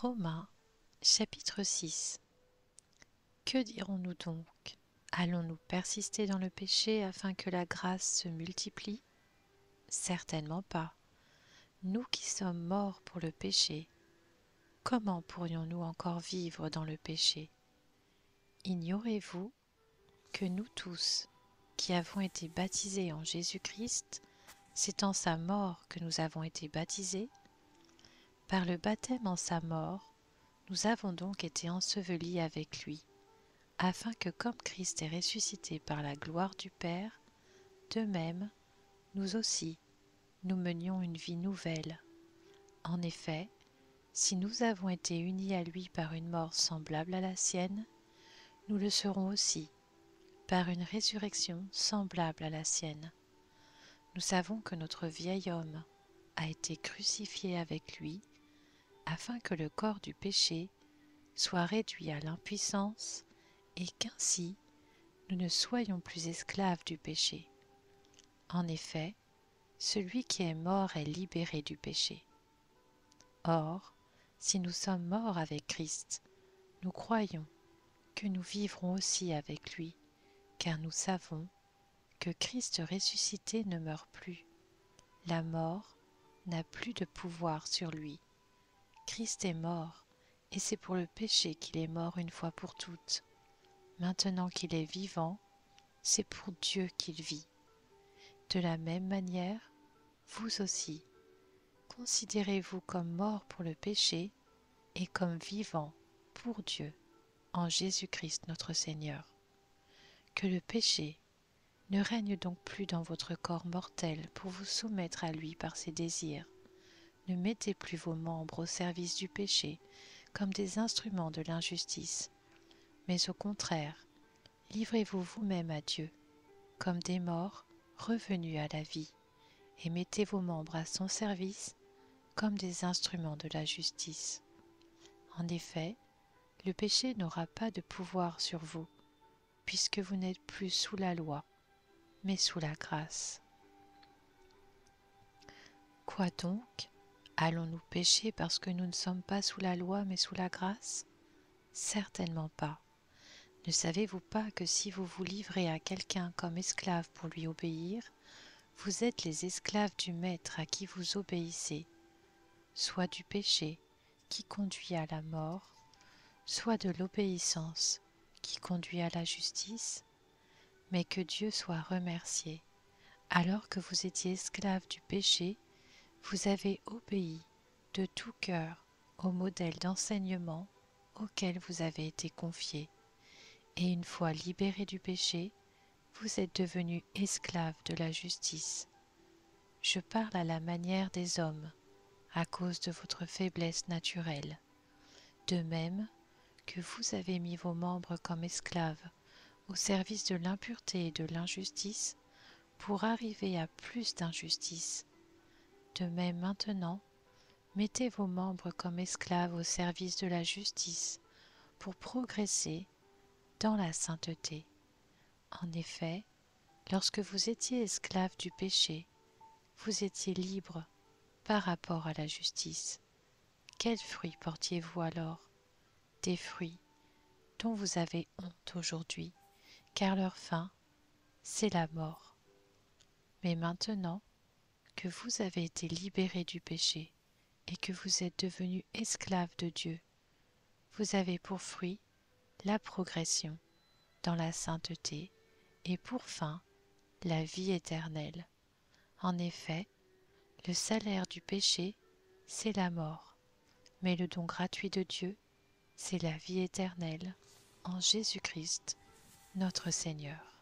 Romains, chapitre 6. Que dirons-nous donc? Allons-nous persister dans le péché afin que la grâce se multiplie? Certainement pas. Nous qui sommes morts pour le péché, comment pourrions-nous encore vivre dans le péché? Ignorez-vous que nous tous, qui avons été baptisés en Jésus-Christ, c'est en sa mort que nous avons été baptisés? Par le baptême en sa mort, nous avons donc été ensevelis avec lui, afin que comme Christ est ressuscité par la gloire du Père, de même, nous aussi, nous menions une vie nouvelle. En effet, si nous avons été unis à lui par une mort semblable à la sienne, nous le serons aussi par une résurrection semblable à la sienne. Nous savons que notre vieil homme a été crucifié avec lui, afin que le corps du péché soit réduit à l'impuissance et qu'ainsi nous ne soyons plus esclaves du péché. En effet, celui qui est mort est libéré du péché. Or, si nous sommes morts avec Christ, nous croyons que nous vivrons aussi avec lui, car nous savons que Christ ressuscité ne meurt plus. La mort n'a plus de pouvoir sur lui. Christ est mort, et c'est pour le péché qu'il est mort une fois pour toutes. Maintenant qu'il est vivant, c'est pour Dieu qu'il vit. De la même manière, vous aussi, considérez-vous comme morts pour le péché et comme vivants pour Dieu en Jésus-Christ notre Seigneur. Que le péché ne règne donc plus dans votre corps mortel pour vous soumettre à lui par ses désirs. Ne mettez plus vos membres au service du péché comme des instruments de l'injustice, mais au contraire, livrez-vous vous-même à Dieu comme des morts revenus à la vie, et mettez vos membres à son service comme des instruments de la justice. En effet, le péché n'aura pas de pouvoir sur vous, puisque vous n'êtes plus sous la loi, mais sous la grâce. Quoi donc? Allons-nous pécher parce que nous ne sommes pas sous la loi, mais sous la grâce? Certainement pas. Ne savez-vous pas que si vous vous livrez à quelqu'un comme esclave pour lui obéir, vous êtes les esclaves du maître à qui vous obéissez, soit du péché qui conduit à la mort, soit de l'obéissance qui conduit à la justice? Mais que Dieu soit remercié. Alors que vous étiez esclaves du péché, vous avez obéi de tout cœur au modèle d'enseignement auquel vous avez été confiés. Et une fois libérés du péché, vous êtes devenus esclaves de la justice. Je parle à la manière des hommes, à cause de votre faiblesse naturelle. De même que vous avez mis vos membres comme esclaves au service de l'impureté et de l'injustice pour arriver à plus d'injustice. De même maintenant, mettez vos membres comme esclaves au service de la justice pour progresser dans la sainteté. En effet, lorsque vous étiez esclaves du péché, vous étiez libres par rapport à la justice. Quels fruits portiez-vous alors? Des fruits dont vous avez honte aujourd'hui, car leur fin, c'est la mort. Mais maintenant que vous avez été libérés du péché et que vous êtes devenus esclaves de Dieu, vous avez pour fruit la progression dans la sainteté et pour fin la vie éternelle. En effet, le salaire du péché, c'est la mort, mais le don gratuit de Dieu, c'est la vie éternelle en Jésus-Christ, notre Seigneur.